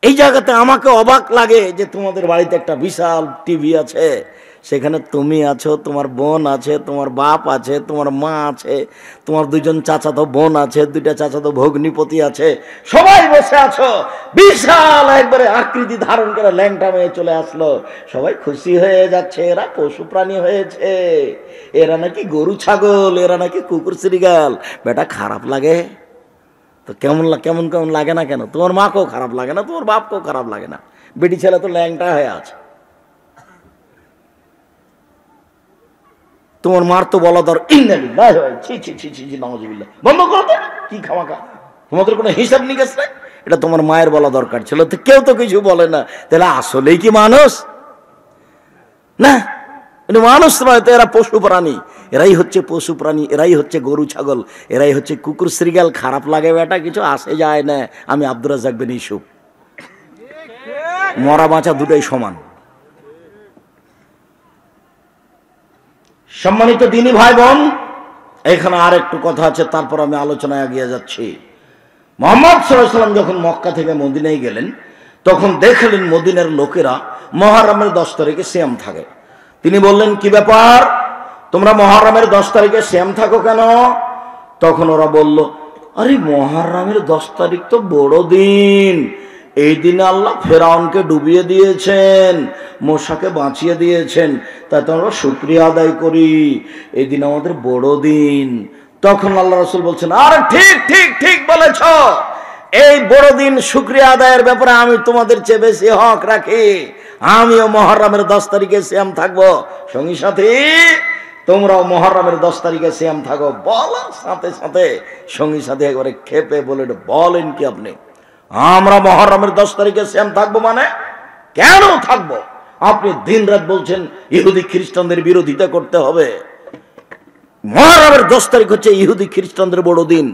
এই জায়গাতে আমাকে অবাক লাগে যে তোমাদের বাড়িতে একটা বিশাল টিভি আছে, সেখানে তুমি আছো, তোমার বোন আছে, তোমার বাপ আছে, তোমার মা আছে, তোমার দুইজন চাচাতো বোন আছে, দুইটা চাচাতো ভগ্নিপতি আছে, সবাই বসে আছো। বিশাল একবারে আকৃতি ধারণ করে ল্যাংটা মেয়ে চলে আসলো, সবাই খুশি হয়ে যাচ্ছে। এরা পশু প্রাণী হয়েছে, এরা নাকি গরু ছাগল, এরা নাকি কুকুর শ্রীগাল। বেটা খারাপ লাগে তো? কেমন কেমন কেমন লাগে না কেন? তোমার মাকেও খারাপ লাগে না, তোমার বাপকেও খারাপ লাগে না? বেটি ছেলে তো ল্যাংটা হয়ে আছে। তোমার মার তো বলা দর বন্ধ করো তো, কি খামাখা, তোমাদের কোনো হিসাব নিকেশ নাই? এটা তোমার মায়ের বলা দরকার ছিল, তো কেউ তো কিছু বলে না। তাহলে আসলেই কি মানুষ না? এটা মানুষ নয় তো, এরা পশু প্রাণী। এরাই হচ্ছে পশু প্রাণী, এরাই হচ্ছে গরু ছাগল, এরাই হচ্ছে কুকুর শ্রীগাল। খারাপ লাগে বেটা, কিছু আসে যায় না। আমি আব্দুর রাজ্জাক বিন ইউসুফ, মরা বাঁচা দুটাই সমান। সম্মানিত দিনী ভাই বোন, এখানে আর একটু কথা আছে, তারপর আমি আলোচনায় এগিয়ে যাচ্ছি। মুহাম্মদ সাল্লাল্লাহু আলাইহি ওয়াসাল্লাম যখন মক্কা থেকে মদিনায় গেলেন, তখন দেখলেন মদিনার লোকেরা মুহররমের 10 তারিখে সিয়াম থাকে। তিনি বললেন, কি ব্যাপার, তোমরা মুহররমের 10 তারিখে সিয়াম থাকো কেন? তখন ওরা বলল, আরে মুহররমের 10 তারিখ তো বড় দিন, এই দিনে আল্লাহ ফেরাউনকে ডুবিয়ে দিয়েছেন, মূসাকে বাঁচিয়ে দিয়েছেন, তাই তো আমরা শুকরিয়া আদায় করি, এই দিন আমাদের বড় দিন। তখন আল্লাহ রাসূল বলছেন, আরে ঠিক ঠিক ঠিক বলেছ, এই বড় দিন শুকরিয়া আদায়ের ব্যাপারে আমি তোমাদের চেয়ে বেশি হক রাখি। আমিও মুহররমের 10 তারিখে সিয়াম থাকবো, সঙ্গী সাথী তোমরাও মুহররমের 10 তারিখে সিয়াম থাকো। বলার সাথে সাথে সঙ্গী সাথী একবারে খেপে বলে, বলেন কি আপনি, আমরা মুহররমের 10 তারিখে সিয়াম থাকবো? মানে কেন থাকবো? আপনি দিন রাত বলছেন ইহুদি খ্রিস্টানদের বিরোধিতা করতে হবে। মুহররমের 10 তারিখ হচ্ছে ইহুদি খ্রিস্টানদের বড় দিন,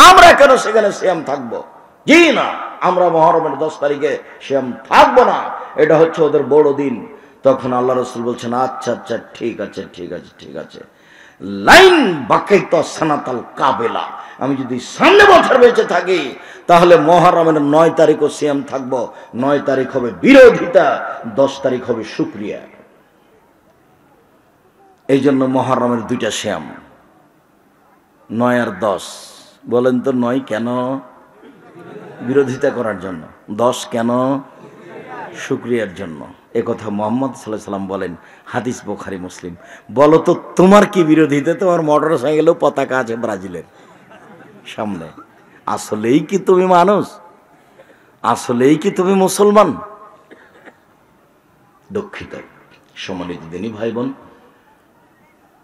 আমরা কেন সেখানে সিয়াম থাকবো? জি না, আমরা মুহররমের 10 তারিখে সিয়াম থাকবো না, এটা হচ্ছে ওদের বড় দিন। তখন আল্লাহ রাসূল বলছেন, আচ্ছা আচ্ছা ঠিক আছে ঠিক আছে ঠিক আছে, লাইন বাকাইত সানাতাল কাবেলা, আমি যদি সামনে বছর বেঁচে থাকি তাহলে মুহররমের 9 তারিখও সিয়াম থাকবো। 9 তারিখ হবে বিরোধিতা, 10 তারিখ হবে শুকরিয়া। এই জন্য মুহররমের 2টা সিয়াম, 9 আর 10। বলেন তো 9 কেন? বিরোধিতা করার জন্য। 10 কেন? শুকরিয়ার জন্য। এ কথা মুহাম্মদ সাল্লাল্লাহু আলাইহি ওয়াসাল্লাম বলেন, হাদিস বুখারী মুসলিম। বলো তো তোমার কি বিরোধিতা? তোমার মোটর সাইকেলেও পতাকা আছে ব্রাজিলের সামনে। আসলেই কি তুমি মানুষ? আসলেই কি তুমি মুসলমান? দুঃখিত। সম্মানিত দিনী ভাই বোন,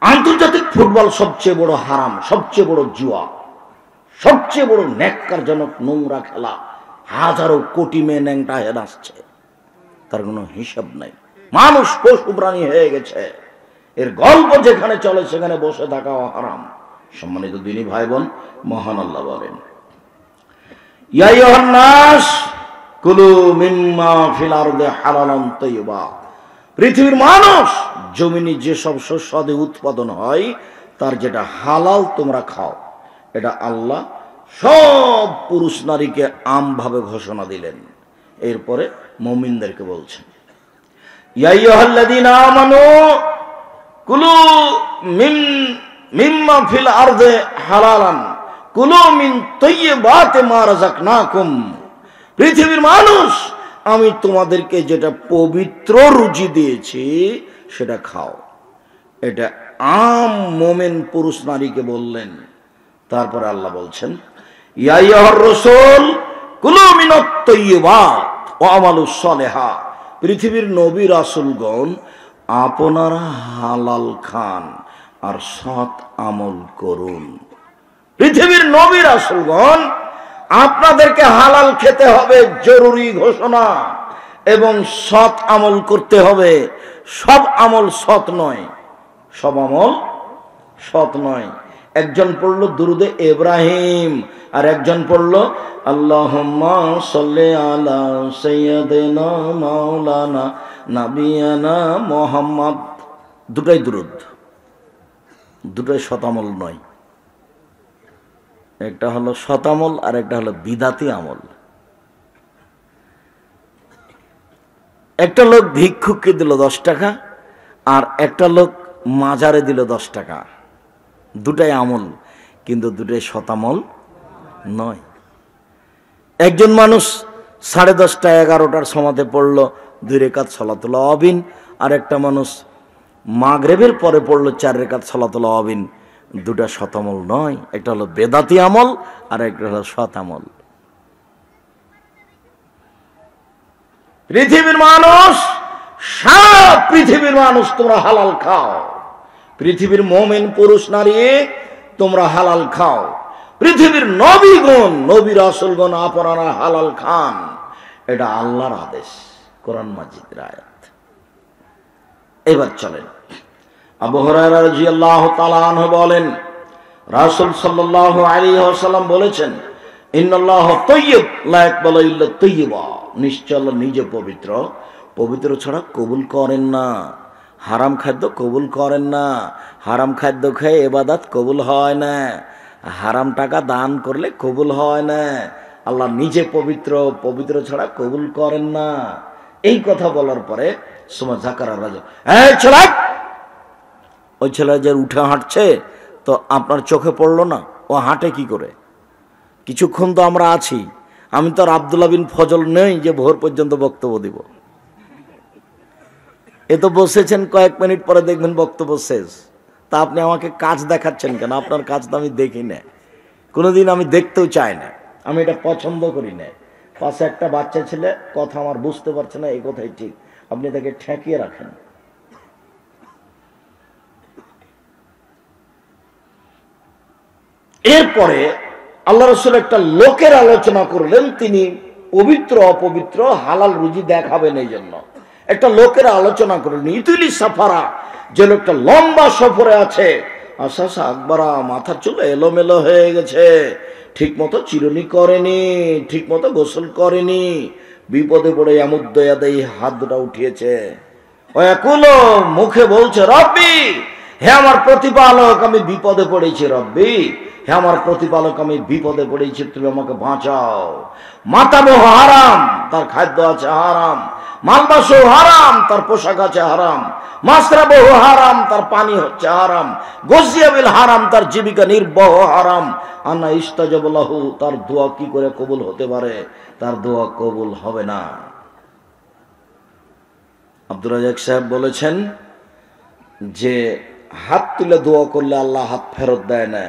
আন্তর্জাতিক ফুটবল সবচেয়ে বড় হারাম, সবচেয়ে বড় জুয়া, সবচেয়ে বড় ন্যাক্কারজনক নোংরা খেলা। হাজারো কোটি মেয়ে ন্যাংটা হয়ে আসছে, তার কোনো হিসাব নাই। মানুষ পশু প্রাণী হয়ে গেছে, এর গল্প যেখানে চলে সেখানে বসে থাকাও হারাম। সম্মানিত দিনী ভাই বোন, মহান আল্লাহ বলেন, ইয়া আইয়ুহান নাস কুলু মিম্মা ফিল আরদি হালালান তাইয়্যিবা, পৃথিবীর মানুষ, জমিনে যেসব শস্যাদি উৎপাদন হয় তার যেটা হালাল তোমরা খাও। এটা আল্লাহ সব পুরুষ নারীকে আমভাবে ঘোষণা দিলেন। এরপরে মুমিনদেরকে বলছেন, ইয়া আইয়ুহাল্লাযীনা আমানু কুলু মিম্মা ফিল আরদি হালালান কুলু মিন তাইয়্যিবাতি মা রাযাকনাকুম, পৃথিবীর মানুষ, আমি তোমাদেরকে যেটা পবিত্র রুজি দিয়েছি সেটা খাও। এটা আম মোমেন পুরুষ নারীকে বললেন। তারপরে আল্লাহ বলছেন, ইয়া আইয়ুহার রাসূল কুলু মিনাত তাইয়্যিবাত ওয়া আমালুস সালিহা, পৃথিবীর নবী রাসূলগণ আপনারা হালাল খান আর সৎ আমল করুন। পৃথিবীর নবী রাসূলগণ আপনাদেরকে হালাল খেতে হবে জরুরি ঘোষণা, এবং সৎ আমল করতে হবে। সব আমল সৎ নয়, সব আমল সৎ নয়। একজন পড়ল দুরুদে ইব্রাহিম, আর একজন পড়ল আল্লাহুম্মা সাল্লি আলা সাইয়্যিদিনা মাওলানা নাবিয়ানা মুহাম্মদ। দুটাই দুরুদ, দুটাই সৎ আমল নয়। একটা হলো সৎ আমল আর একটা হলো বিদাতি আমল। একটা লোক ভিক্ষুককে দিল 10 টাকা, আর একটা লোক মাজারে দিল 10 টাকা। দুটাই আমল, কিন্তু দুটাই শতামল নয়। একজন মানুষ 10:30টা 11টার সমাতে পড়লো 2 রাকাত সালাতুল আওয়াবিন, আর একটা মানুষ মাগরিবের পরে পড়লো 4 রাকাত সালাতুল আওয়াবিন। দুটা শতামল নয়, একটা হলো বেদাতি আমল আর একটা হলো শত আমল। পৃথিবীর মানুষ, সারা পৃথিবীর মানুষ তোমরা হালাল খাও। পৃথিবীর মুমিন পুরুষ নারী তোমরা হালাল খাও। পৃথিবীর নবীগণ, নবী রাসূলগণ আপনারা হালাল খান। এটা আল্লাহর আদেশ, কোরআন মাজিদের আয়াত। এবার চলেন, আবু হুরায়রা রাদিয়াল্লাহু তাআলা আনহু বলেন, রাসূল সাল্লাল্লাহু আলাইহি ওয়াসাল্লাম বলেছেন, ইন্নাল্লাহা তাইয়্যিব লা ইয়াকবালু ইল্লা তাইয়্যিবা। নিশ্চয় আল্লাহ নিজে পবিত্র, পবিত্র ছাড়া কবুল করেন না। হারাম খাদ্য কবুল করেন না। হারাম খাদ্য খেয়ে ইবাদত কবুল হয় না। হারাম টাকা দান করলে কবুল হয় না। আল্লাহ নিজে পবিত্র, পবিত্র ছাড়া কবুল করেন না। এই কথা বলার পরে সুমা জাকারা রাজা, এই ছেলে, ওই ছেলে যে উঠে হাঁটছে তো আপনার চোখে পড়লো না? ও হাঁটে কি করে? কিছুক্ষণ তো আমরা আছি। আমি তো আর আব্দুল্লাহ বিন ফজল নেই যে ভোর পর্যন্ত বক্তব্য দিব। এ তো বসেছেন, কয়েক মিনিট পরে দেখবেন বক্তব্য শেষ। তা আপনি আমাকে কাজ দেখাচ্ছেন কেন? আপনার কাজ তো আমি দেখি না, কোনোদিন আমি দেখতেও চাই না। আমি এটা পছন্দ করি না। পাশে একটা বাচ্চা ছেলে কথা আমার বুঝতে পারছে না, এই কথাই ঠিক, আপনি তাকে ঠেকিয়ে রাখেন। এরপরে আল্লাহ রাসূল একটা লোকের আলোচনা করলেন। তিনি পবিত্র অপবিত্র হালাল রুজি দেখাবেন। এই জন্য একটা লোকের আলোচনা করলেন। ইতুলি সাফারা, যে লোকটা লম্বা সফরে আছে, আশাশা আকবরা, মাথার চুল এলোমেলো হয়ে গেছে, ঠিক মতো চিরুনি করেনি, ঠিক মতো গোসল করেনি, বিপদে পড়ে এমুদ্দয়াদেই হাত দুটা উঠিয়েছে। ও একুলো মুখে বলছে, রব্বি, হে আমার প্রতিপালক, আমি বিপদে পড়েছি। রব্বি, হে আমার প্রতিপালক, আমি বিপদে পড়েছি, তুমি আমাকে বাঁচাও। মাতাবহ হারাম, তার খাদ্য আছে হারাম। মালবাসও হারাম, তার পোশাক আছে হারাম। মাসরাবহ হারাম, তার পানি হচ্ছে হারাম। গজিয়াবিল হারাম, তার জীবিকা নির্বাহ হারাম। আনা ইস্তাজাবু লাহু, তার দোয়া কি করে কবুল হতে পারে? তার দোয়া কবুল হবে না। আব্দুর রাজ্জাক সাহেব বলেছেন যে হাত তুলে দোয়া করলে আল্লাহ হাত ফেরত দেয় না।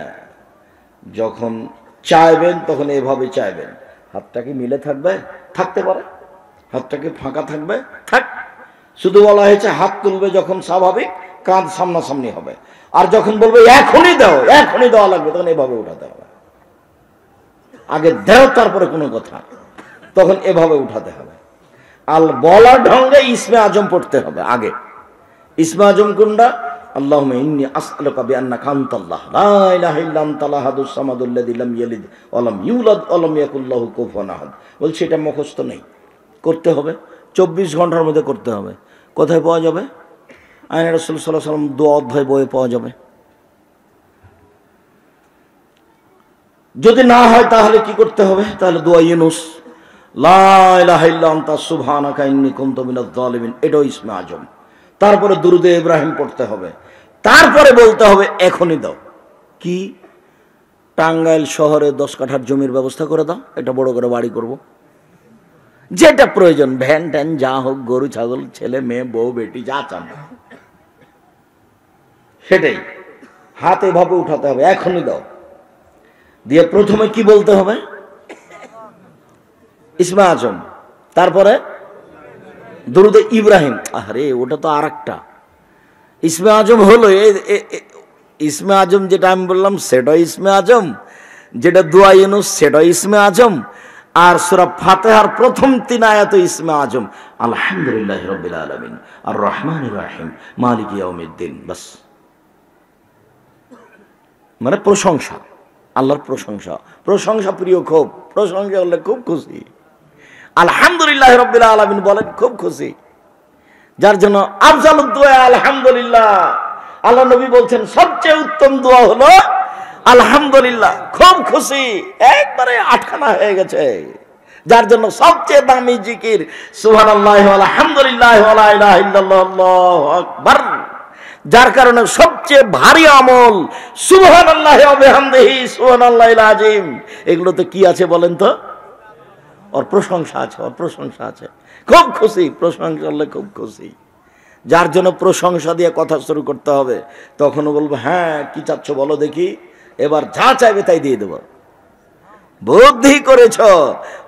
যখন চাইবেন তখন এভাবে চাইবেন। হাতটা কি মিলে থাকবে? থাকতে পারে। হাতটা কি ফাঁকা থাকবে? থাক। শুধু বলা হয়েছে হাত তুলবে যখন স্বাভাবিক, কাঁধ সামনাসামনি হবে। আর যখন বলবে এখনই দাও, এখনই দেওয়া লাগবে, তখন এভাবে উঠাতে হবে। আগে দেও, তারপরে কোনো কথা, তখন এভাবে উঠাতে হবে। আর বলার ঢঙ্গে ইসমে আজম পড়তে হবে আগে। ইসমে আজম কোনটা? আল্লাহুম্মা ইন্নী আসআলুকা বিআন্নাকা আনতাল্লাহ লা ইলাহা ইল্লা আনতাল আহাদুস সামাদুল্লাযী লাম ইয়ালিদ ওয়া লাম ইউলাদ ওয়া লাম ইয়াকুল লাহু কুফুয়ান আহাদ। বলছি এটা মুখস্থ নেই, করতে হবে। 24 ঘন্টার মধ্যে করতে হবে। কোথায় পাওয়া যাবে? আইন রাসূল সাল্লাল্লাহু আলাইহি ওয়াসাল্লাম দোয়া অধ্যায় বইয়ে পাওয়া যাবে। যদি না হয় তাহলে কি করতে হবে? তাহলে দোয়া ইউনুস, লা ইলাহা ইল্লা আনতা সুবহানাকা ইন্নী কুনতু মিনাজ জালিমিন, এটাও ইসমে আজম। তারপরে দুরুদে ইব্রাহিম পড়তে হবে। তারপরে বলতে হবে এখনই দাও। কি? টাঙ্গাইল শহরে 10 কাঠার জমির ব্যবস্থা করে দাও, এটা বড় করে বাড়ি করব। যেটা প্রয়োজন, ভ্যান ট্যান যা হোক, গরু ছাগল, ছেলে মেয়ে, বউ বেটি, যা চান সেটাই। হাত এভাবে উঠাতে হবে, এখনই দাও। দিয়ে প্রথমে কি বলতে হবে? ইসমে আজম, তারপরে দুরুদে ইব্রাহিম। আরে ওটা তো আর একটা ইসমে আজম হলো। ইসমে আজম যেটা আমি বললাম সেটা ইসমে আজম, যেটা দোয়া ইউনুস সেটা ইসমে আজম, আর সূরা ফাতিহার প্রথম 3 আয়াত ইসমে আজম। আলহামদুলিল্লাহি রাব্বিল আলামিন আর রহমানির রহিম মালিকি ইয়াউমিদ্দিন। বাস, মানে প্রশংসা, আল্লাহর প্রশংসা। প্রশংসা প্রিয়, খুব প্রশংসা করলে খুব খুশি। আলহামদুলিল্লাহ রাব্বিল আলামিন বলেন, খুব খুশি। যার জন্য আফজালুদ দুআ আলহামদুলিল্লাহ। আল্লাহ নবী বলছেন সবচেয়ে উত্তম দোয়া হলো আলহামদুলিল্লাহ। খুব খুশি, একবারে আটখানা হয়ে গেছে। যার জন্য সবচেয়ে দামি জিকির সুবহানাল্লাহি ওয়া আলহামদুলিল্লাহি ওয়া লা ইলাহা ইল্লাল্লাহু আল্লাহু আকবার, যার কারণে সবচেয়ে ভারী আমল সুবহানাল্লাহি ওয়া বিহামদিহি সুবহানাল্লাহিল আযীম। এগুলোতে কি আছে বলেন তো? ওর প্রশংসা আছে, ওর প্রশংসা আছে। খুব খুশি, প্রশংসা করলে খুব খুশি। যার জন্য প্রশংসা দিয়ে কথা শুরু করতে হবে। তখনও বলবো হ্যাঁ কি চাচ্ছ বলো দেখি, এবার যা চাইবে তাই দিয়ে দেব। বুদ্ধি করেছ,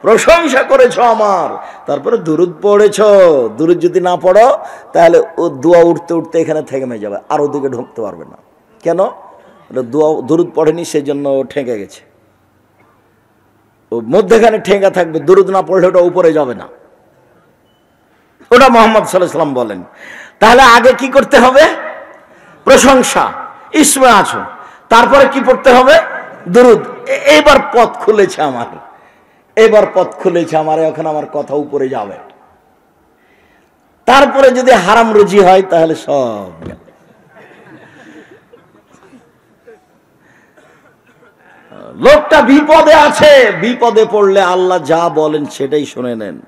প্রশংসা করেছ আমার, তারপরে দুরুদ পড়েছ। দুরুদ যদি না পড়ো তাহলে ও দোয়া উঠতে উঠতে এখানে থেমে যাবে, আর ওদিকে ঢুকতে পারবে না। কেন? দোয়া দুরুদ পড়েনি সেই জন্য ও ঠেকে গেছে, ও মধ্যেখানে ঠেঙ্গা থাকবে। দুরুদ না পড়লে ওটা উপরে যাবে না। ওটা মুহাম্মদ সাল্লাল্লাহু আলাইহি ওয়াসাল্লাম বলেন। তাহলে আগে কি করতে হবে? প্রশংসা, ইসমে আছো। তারপরে কি পড়তে হবে? দুরুদ। এবার পথ খুলেছে আমার, এবার পথ খুলেছে আমার, এখন আমার কথা উপরে যাবে। তারপরে যদি হারাম রুজি হয় তাহলে সব। লোকটা বিপদে আছে, বিপদে পড়লে আল্লাহ যা বলেন সেটাই শুনে নেন।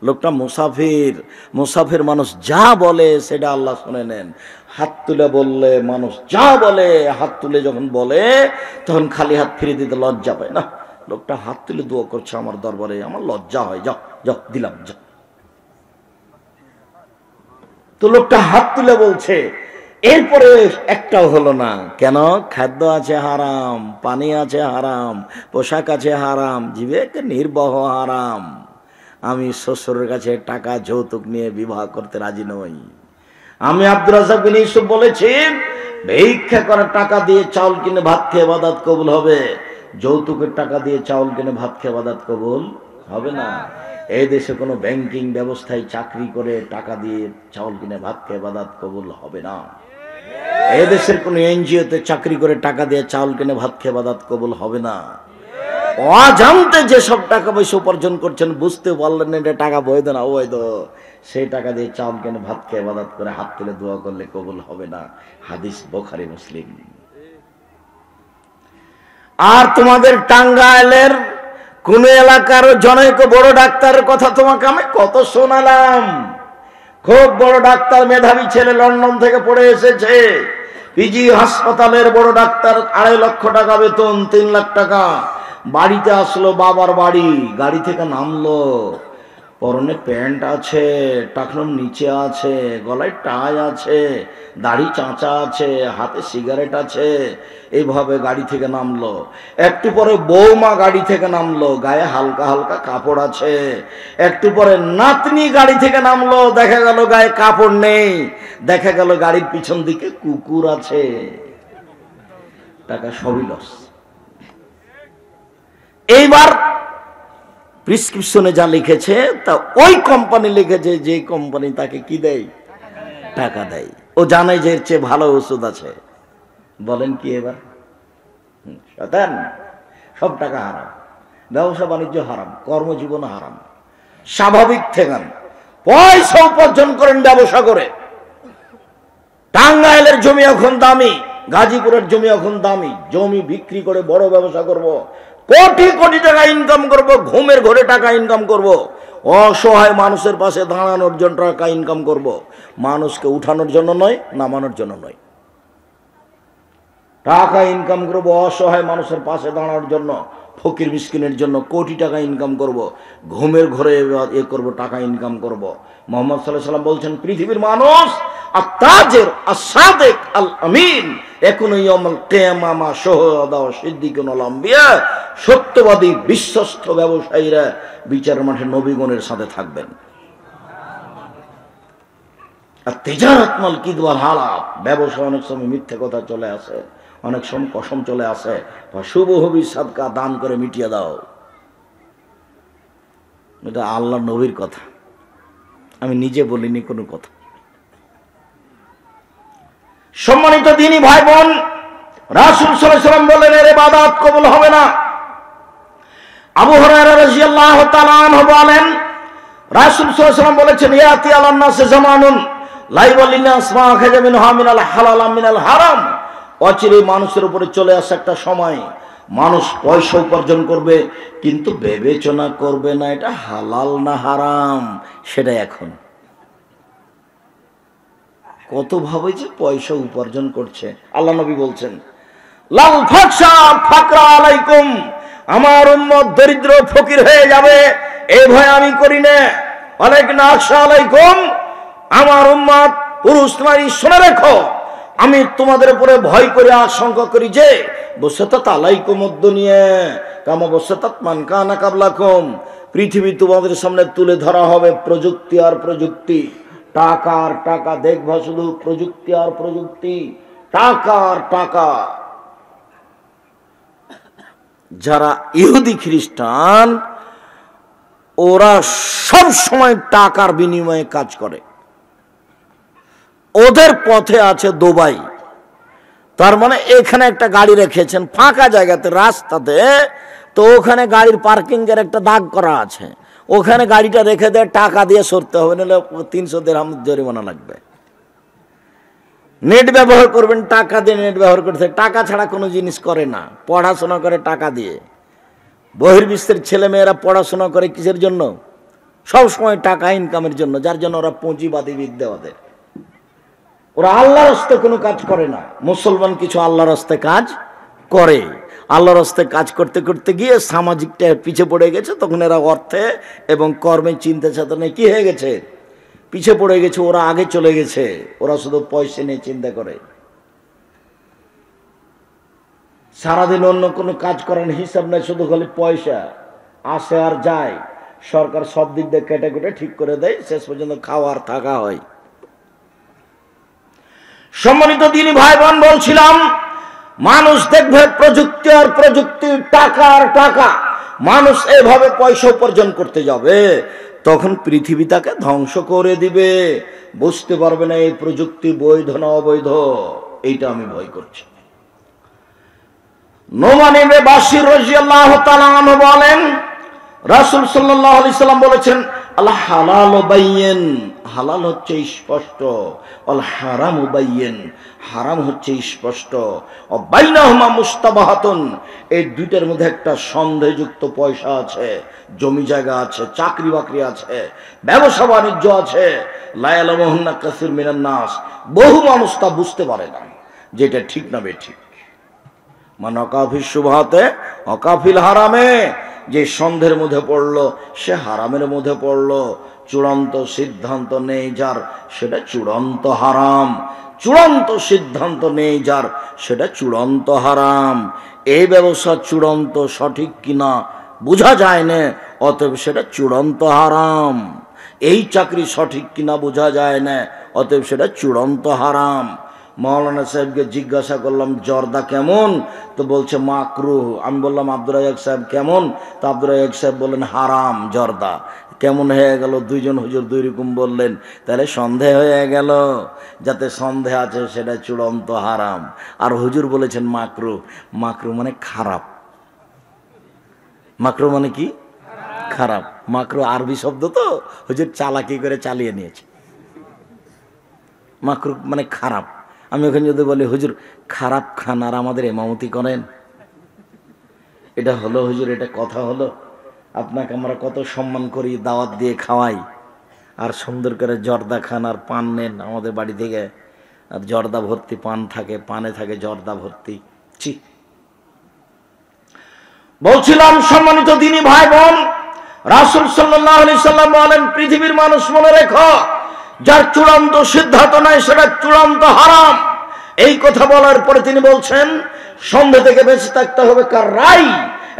লোকটা মুসাফির, মুসাফির মানুষ যা বলে সেটা আল্লাহ শুনে নেন। হাত তুলে বললে মানুষ যা বলে, হাত তুলে যখন বলে তখন খালি হাত ফিরে দিতে লজ্জা পায় না। লোকটা হাত তুলে দোয়া করছে আমার দরবারে, আমার লজ্জা হয়, যাও যাও দিলাম যাও। তো লোকটা হাত তুলে বলছে, এরপরে একটাও হলো না। কেন? খাদ্য আছে হারাম, পানি আছে হারাম, পোশাক আছে হারাম, জীবিকা নির্বাহ হারাম। আমি শ্বশুরের কাছে টাকা যৌতুক নিয়ে বিবাহ করতে রাজি নই। আমি আব্দুর রাজ্জাক বিন ইউসুফ বলেছি, ভিক্ষা করার টাকা দিয়ে চাউল কিনে ভাত খেয়ে ইবাদত কবুল হবে, যৌতুকের টাকা দিয়ে চাউল কিনে ভাত খেয়ে ইবাদত কবুল হবে না। এই দেশে কোনো ব্যাংকিং ব্যবস্থায় চাকরি করে টাকা দিয়ে চাউল কিনে ভাত খেয়ে ইবাদত কবুল হবে না। এই দেশের কোনো এনজিওতে চাকরি করে টাকা দিয়ে চাউল কিনে ভাত খেয়ে ইবাদত কবুল হবে না। অজান্তে যেসব টাকা পয়সা উপার্জন করছেন, বুঝতে পারলেন এটা টাকা বৈধ না অবৈধ, সেই টাকা দিয়ে চাউল কিনে ভাত খেয়ে ইবাদত করে হাত তুলে দোয়া করলে কবুল হবে না। হাদিস বুখারী মুসলিম। আর তোমাদের টাঙ্গাইলের কোন এলাকার জনৈক বড় ডাক্তারের কথা তোমাকে আমি কত শোনালাম। খুব বড় ডাক্তার, মেধাবী ছেলে, লন্ডন থেকে পড়ে এসেছে, পিজি হাসপাতালের বড় ডাক্তার, 2.5 লক্ষ টাকা বেতন, 3 লাখ টাকা। বাড়িতে আসলো, বাবার বাড়ি, গাড়ি থেকে নামলো, পরনে প্যান্ট আছে, টাকনোর নিচে আছে, গলায় টাই আছে, দাড়ি চাঁচা আছে, হাতে সিগারেট আছে, এইভাবে গাড়ি থেকে নামলো। একটু পরে বৌমা গাড়ি থেকে নামলো, গায়ে হালকা হালকা কাপড় আছে। একটু পরে নাতনি গাড়ি থেকে নামলো, দেখা গেল গায়ে কাপড় নেই, দেখা গেল গাড়ির পিছন দিকে কুকুর আছে। টাকা সবই লস। এইবার প্রেসক্রিপশনে যা লিখেছে তা ওই কোম্পানি লিখেছে, যে কোম্পানি তাকে কি দেয়? টাকা দেয়। ও জানে যে এর চেয়ে ভালো ওষুধ আছে। বলেন কি এবার? শয়তান। সব টাকা হারাম, ব্যবসা বাণিজ্য হারাম, কর্মজীবন হারাম। স্বাভাবিক থেকেন, পয়সা উপার্জন করেন ব্যবসা করে। টাঙ্গাইলের জমি এখন দামি, গাজীপুরের জমি এখন দামি। জমি বিক্রি করে বড় ব্যবসা করব, কোটি কোটি টাকা ইনকাম করব, ঘুমের ঘরে টাকা ইনকাম করব, অসহায় মানুষের পাশে দাঁড়ানোর জন্য টাকা ইনকাম করব। মানুষকে উঠানোর জন্য নয়, নামানোর জন্য নয়। টাকা ইনকাম করব অসহায় মানুষের পাশে দাঁড়ানোর জন্য, ফকির মিসকিনের জন্য কোটি টাকা ইনকাম করব, ঘুমের ঘরে এ করব, টাকা ইনকাম করব। মুহাম্মদ সাল্লাল্লাহু আলাইহি ওয়াসাল্লাম বলছেন, পৃথিবীর মানুষ আত-তাজির আস-সাদিক আল-আমিন ইয়াকুনু ইয়াউমাল কিয়ামাহ মা শুহাদা ওয়া সিদ্দিকুন ওয়াল আম্বিয়া। সত্যবাদী বিশ্বস্ত ব্যবসায়ীরা বিচারের মাঠে নবীগণের সাথে থাকবেন। আর তিজারাত মাল কিযব ওয়াল হালাফ, ব্যবসা অনেক সময় মিথ্যে কথা চলে আসে, অনেক সময় কসম চলে আসে। শুভ হবি সাদকা, দান করে মিটিয়ে দাও। এটা আল্লাহ নবীর কথা, আমি নিজে বলিনি কোনো কথা। সম্মানিত দ্বীনি ভাই বোন, রাসূল সাল্লাল্লাহু আলাইহি ওয়াসাল্লাম বলেন এর ইবাদত কবুল হবে না। আবু হুরায়রা রাদিয়াল্লাহু তাআলা আনহু বলেন, রাসূল সাল্লাল্লাহু আলাইহি ওয়াসাল্লাম বলেছেন, ইয়াতি আলান নাস জামানুন লা ইয়ালিনা আসমা খাজা মিনহা মিনাল হালাল মিনাল হারাম। অচিরে মানুষের উপরে চলে আসে একটা সময়, মানুষ পয়সা উপার্জন করবে কিন্তু বিবেচনা করবে না এটা হালাল না হারাম। সেটা এখন কত ভাবে যে পয়সা উপার্জন করছে। আল্লাহ নবী বলছেন, লাল ফাকশা ফাকরা আলাইকুম, আমার উম্মত দরিদ্র ফকির হয়ে যাবে এই ভয় আমি করি না। ওয়ালাইকুম আসসালামু আলাইকুম, আমার উম্মত পুরুষ নারী শুনে রেখো, আমি তোমাদের উপরে ভয় করে আশঙ্কা করি যে বসাতাত আলাইকুম দুনিয়া কামা বসাতাত মান কানা কাবলাকুম, পৃথিবী তোমাদের সামনে তুলে ধরা হবে প্রযুক্তি আর প্রযুক্তি, টাকা আর টাকা, দেখবা শুধু প্রযুক্তি আর প্রযুক্তি, টাকা আর টাকা। যারা ইহুদি খ্রিস্টান ওরা সব সময় টাকার বিনিময়ে কাজ করে। ওদের পথে আছে দুবাই, তার মানে এখানে একটা গাড়ি রেখেছেন ফাঁকা জায়গাতে রাস্তাতে, তো ওখানে গাড়ির পার্কিং এর একটা দাগ করা আছে, ওখানে গাড়িটা রেখে দিয়ে টাকা দিয়ে সরতে হবে, নাহলে 300 দিরহাম জরিমানা লাগবে। নেট ব্যবহার করবেন টাকা দিয়ে, নেট ব্যবহার করতে টাকা ছাড়া কোনো জিনিস করে না, পড়াশোনা করে টাকা দিয়ে। বহির্বিশ্বের ছেলে মেয়েরা পড়াশোনা করে কিসের জন্য? সবসময় টাকা ইনকামের জন্য, যার জন্য ওরা পুঁজিবাদী বিদ্যা ওদের। ওরা আল্লাহর হস্তে কোনো কাজ করে না। মুসলমান কিছু আল্লাহর হস্তে কাজ করে, আল্লাহর হস্তে কাজ করতে করতে গিয়ে সামাজিকটা পিছে পড়ে গেছে, তখন এরা অর্থে এবং কর্মে চিন্তা চেতনায় কি হয়ে গেছে? পিছে পড়ে গেছে। ওরা আগে চলে গেছে, ওরা শুধু পয়সা নিয়ে চিন্তা করে। সারাদিন অন্য কোনো কাজ করার হিসাব নাই, শুধু খালি পয়সা আসে আর যায়। সরকার সব দিক দিয়ে কেটে কেটে ঠিক করে দেয়, শেষ পর্যন্ত খাওয়ার থাকা হয়। সম্মানিত দিনী ভাই বোন, বলছিলাম মানুষ দেখবে প্রযুক্তি আর প্রযুক্তি, টাকা আর টাকা, মানুষ এভাবে পয়সা উপার্জন করতে যাবে, তখন পৃথিবী তাকে ধ্বংস করে দিবে। বুঝতে পারবে না এই প্রযুক্তি বৈধ না অবৈধ। এইটা আমি ভয় করছি। নোমান ইবনে বাশির রাদিয়াল্লাহু তাআলা আনহু বলেন, রাসূল সাল্লাল্লাহু আলাইহি সাল্লাম বলেছেন, আল হালাল বাইয়িন, হালাল হচ্ছে স্পষ্ট, আল হারাম বাইয়িন, হারাম হচ্ছে স্পষ্ট, ও বাইনাহুমা মুস্তাবাহাতুন, এই দুইটার মধ্যে একটা সন্দেহযুক্ত পয়সা আছে, জমি জায়গা আছে, চাকরি বাকরি আছে, ব্যবসা বাণিজ্য আছে। লা ইয়ালামুহুন্না কাসীর মিনান নাস, বহু মানুষ তা বুঝতে পারে না যেটা ঠিক না বেঠিক। মান ওয়াকাফিস শুবহাতে ওয়াকাফিল হারামে, যে সন্দেহের মধ্যে পড়লো সে হারামের মধ্যে পড়লো। চূড়ান্ত সিদ্ধান্ত নেই যার, সেটা চূড়ান্ত হারাম। চূড়ান্ত সিদ্ধান্ত নেই যার, সেটা চূড়ান্ত হারাম। এই ব্যবসা চূড়ান্ত সঠিক কিনা বোঝা যায় না, অতএব সেটা চূড়ান্ত হারাম। এই চাকরি সঠিক কিনা বোঝা যায় না, অতএব সেটা চূড়ান্ত হারাম। মাওলানা সাহেবকে জিজ্ঞাসা করলাম জর্দা কেমন, তো বলছে মাকরুহ। আমি বললাম আব্দুর রাজ্জাক সাহেব কেমন, তো আব্দুর রাজ্জাক সাহেব বললেন হারাম জর্দা। কেমন হয়ে গেল? দুইজন হুজুর দুই রকম বললেন, তাহলে সন্দেহ হয়ে গেল। যাতে সন্দেহ আছে সেটা চূড়ান্ত হারাম। আর হুজুর বলেছেন মাকরুহ। মাকরুহ মানে খারাপ। মাকরুহ মানে কি? খারাপ। মাকরুহ আরবি শব্দ, তো হুজুর চালাকি করে চালিয়ে নিয়েছে। মাকরুহ মানে খারাপ। আমি ওখানে যদি বলি হুজুর খারাপ খান আর আমাদের ইমামতি করেন, এটা হলো হুজুর? এটা কথা হলো? আপনাকে আমরা কত সম্মান করি, দাওয়াত দিয়ে খাওয়াই, আর সুন্দর করে জর্দা খান আর পান নেন আমাদের বাড়ি থেকে, আর জর্দা ভর্তি পান থাকে, পানে থাকে জর্দা ভর্তি। ছি! বলছিলাম সম্মানিত দিনী ভাই বোন, রাসূল সাল্লাল্লাহু আলাইহি সাল্লাম বলেন, পৃথিবীর মানুষ মনে রেখো, যার চূড়ান্ত সিদ্ধান্ত নাই সেটা চূড়ান্ত হারাম। এই কথা বলার পরে তিনি বলছেন, সন্দেহ থেকে বেঁচে থাকতে হবে কার রাই,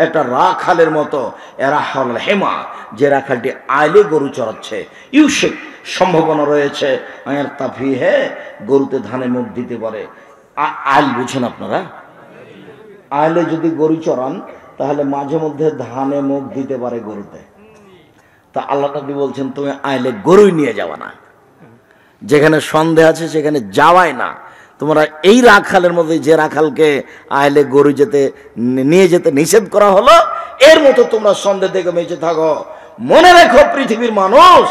একটা রাখালের মতো। এরা হল হেমা, যে রাখালটি আইলে গরু চড়াচ্ছে, ইউসেক সম্ভাবনা রয়েছে আয়ার তাফি হে, গরুতে ধানে মুখ দিতে পারে। আইল বুঝেন আপনারা? আইলে যদি গরু চড়ান তাহলে মাঝে মধ্যে ধানে মুখ দিতে পারে গরুতে। তা আল্লাহ নবী বলছেন তুমি আইলে গরুই নিয়ে যাওয়া না, যেখানে সন্দেহ আছে সেখানে যাওয়াই না। তোমরা এই রাখালের মধ্যে, যে রাখালকে আইলে গরু নিয়ে যেতে নিষেধ করা হলো, এর মতো তোমরা সন্দেহ থেকে বেঁচে থাকো। মনে রেখো পৃথিবীর মানুষ,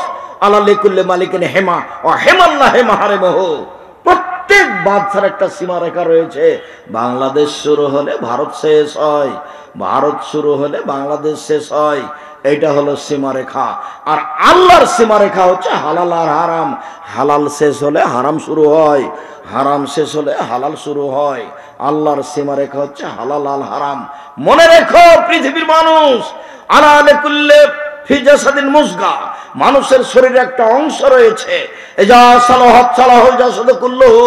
আল্লাহ লিকুল্লি মালিকিন হেমা ও হেমাল্লাহ হেমা হারেমহ, প্রত্যেক বাদশার একটা সীমারেখা রয়েছে। বাংলাদেশ শুরু হলে ভারত শেষ হয়, ভারত শুরু হলে বাংলাদেশ শেষ হয়। এটা হলো সীমারেখা। আর আল্লাহর সীমারেখা হচ্ছে হালাল আর হারাম। হালাল শেষ হলে হারাম শুরু হয়, হারাম শেষ হলে হালাল শুরু হয়। আল্লাহর সীমারেখা হচ্ছে হালাল আর হারাম। মনে রেখো পৃথিবীর মানুষ, আলালে কুল্লে ফি জাসাদিন মুসগা, মানুষের শরীরে একটা অংশ রয়েছে, এজা সালাহাত সালাহুল জাসাদু কুল্লুহু,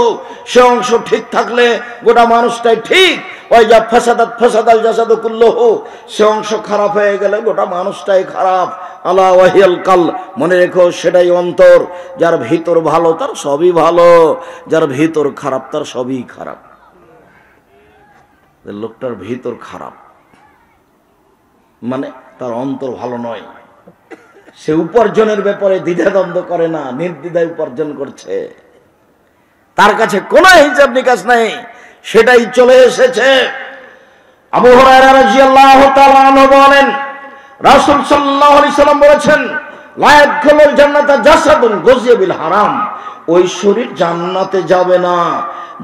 সে অংশ ঠিক থাকলে গোটা মানুষটাই ঠিক। ওই যা ফাসাদাত ফাসাদাল জাসাদু কুল্লুহু, সে অংশ খারাপ হয়ে গেলে গোটা মানুষটাই খারাপ। আলা ওয়াহিয়াল কাল, মনে রেখো সেটাই অন্তর। যার ভিতর ভালো তার সবই ভালো, যার ভিতর খারাপ তার সবই খারাপ। লোকটার ভিতর খারাপ মানে তার অন্তর ভালো নয়। সে উপার্জনের ব্যাপারে দ্বিধাদ্বন্দ্ব করে না, নির্দ্বিধায় উপার্জন করছে, তার কাছে কোনো হিসাব নিকাশ নাই, সেটাই চলে এসেছে। আবু হুরায়রা রাদিয়াল্লাহু তাআলা আনহু বলেন, রাসূল সাল্লাল্লাহু আলাইহি সাল্লাম বলেছেন, লা ইয়াদখুলুল জান্নাতা জাসাদুন গুযিয়া বিল হারাম, ওই শরীর জান্নাতে যাবে না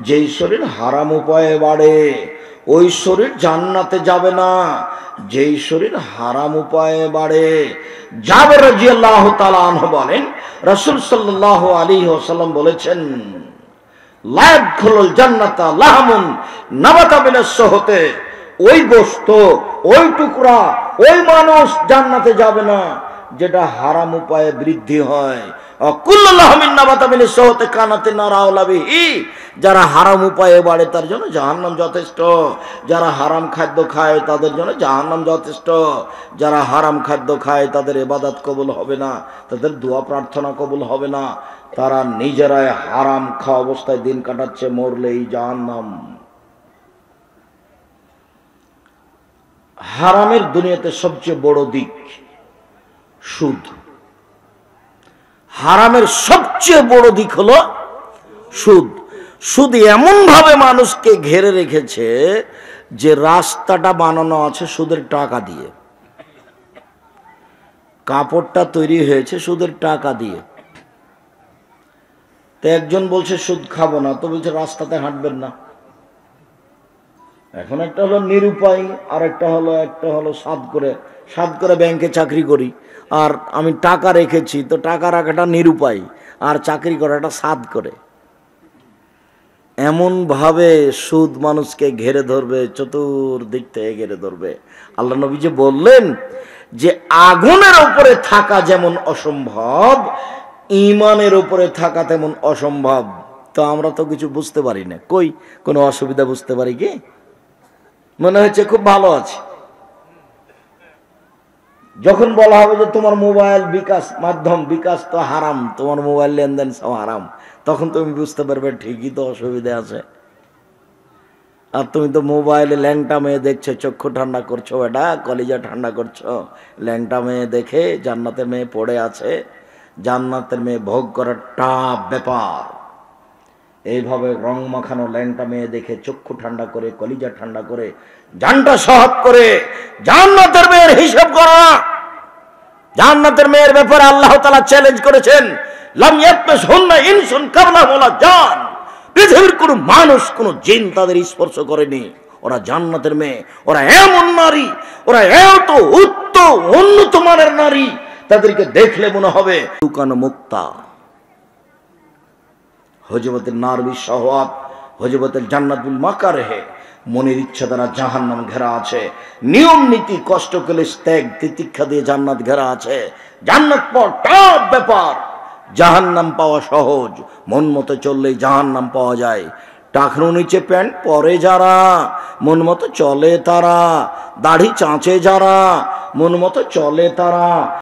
যেই শরীর হারাম উপায়ে বাড়ে। ওই শরীর জান্নাতে যাবে না যেই শরীর হারাম উপায়ে বাড়ে। জাবের রাদিয়াল্লাহু তাআলা আনহু বলেন, রাসূল সাল্লাল্লাহু আলাইহি ওয়াসাল্লাম বলেছেন, লা ইয়াদখুলুল জান্নাতা লাহমুন নাবাতা মিনাস সুহতে, ওই গোশত, ওই টুকরা, ওই মানুষ জান্নাতে যাবে না যেটা হারাম উপায়ে বৃদ্ধি হয়। কুল্লু লাহমিন নাবাতা মিনাস সুহতে কানাতে নারা আওলা বিহি, যারা হারাম উপায়ে বাড়ে তার জন্য জাহান্নাম যথেষ্ট। যারা হারাম খাদ্য খায় তাদের জন্য জাহান্নাম যথেষ্ট। যারা হারাম খাদ্য খায় তাদের ইবাদত কবুল হবে না, তাদের দোয়া প্রার্থনা কবুল হবে না। তারা নিজেরাই হারাম খাওয়া অবস্থায় দিন কাটাচ্ছে, মরলেই জাহান্নাম। হারামের দুনিয়াতে সবচেয়ে বড় দিক সুদ। হারামের সবচেয়ে বড় দিক হলো সুদ। সুদ এমন ভাবে মানুষকে ঘেরে রেখেছে যে রাস্তাটা বানানো আছে সুদের টাকা দিয়ে, কাপড়টা তৈরি হয়েছে সুদের টাকা দিয়ে। তো একজন বলছে সুদ খাবো না, তো বলছে রাস্তাতে হাঁটবেন না। এখন একটা হলো নিরুপায়, আর একটা হলো সাদ করে ব্যাংকে চাকরি করি, আর আমি টাকা রেখেছি, তো টাকা রাখাটা নিরুপায়, আর চাকরি করাটা সাদ করে। এমন ভাবে সুদ মানুষকে ঘেরে ধরবে, চতুর্দিক থেকে ঘেরে ধরবে। আল্লাহ নবী যে বললেন যে আগুনের উপরে থাকা যেমন অসম্ভব, ঈমানের উপরে থাকা তেমন অসম্ভব। তো আমরা তো কিছু বুঝতে পারি না, কই কোনো অসুবিধা বুঝতে পারি কি? মনে হচ্ছে খুব ভালো আছে। যখন বলা হবে যে তোমার মোবাইল বিকাশ মাধ্যম, বিকাশ তো হারাম, তোমার মোবাইল লেনদেন সব হারাম, তখন তুমি বুঝতে পারবে ঠিকই তো অসুবিধা আছে। আর তুমি তো মোবাইলে ল্যাংটা মেয়ে দেখছো, চক্ষু ঠান্ডা করছো, এটা কলিজা ঠান্ডা করছো। ল্যাংটা মেয়ে দেখে জান্নাতের মেয়ে পড়ে আছে, জান্নাতের মেয়ে ভোগ করার টাপ ব্যাপার। এইভাবে রং মাখানো ল্যাংটা মেয়ে দেখে চক্ষু ঠান্ডা করে, কলিজা ঠান্ডা করে, জানটা সহজ করে জান্নাতের মেয়ের হিসাব করা। জান্নাতের মেয়ের ব্যাপারে আল্লাহ তাআলা চ্যালেঞ্জ করেছেন, লাম ইয়াতমিসহুন্না ইনসুন কাবলাহুম ওয়ালা জান, পৃথিবীর কোন মানুষ কোন জিন তাদের স্পর্শ করেনি। ওরা জান্নাতের মেয়ে, ওরা এমন নারী, ওরা এত উত্তম উন্নত মানের নারী, তাদেরকে দেখলে মনে হবে দুকান মুক্তা। হজবতের নারবি শাহওয়াত, হজবতের জান্নাত বিল মাকারিহ, মনের ইচ্ছা দ্বারা জাহান্নাম ঘেরা আছে। নিয়ম নীতি কষ্ট ক্লেশ ত্যাগ তিতিক্ষা দিয়ে জান্নাত ঘেরা আছে। জান্নাত পাওয়া টাফ ব্যাপার, জাহান্নাম পাওয়া সহজ। মন মতো চললেই জাহান্নাম পাওয়া যায়। টাকনো নিচে প্যান্ট পরে যারা, মন মতো চলে তারা। দাড়ি চাঁচে যারা, মন মতো চলে তারা।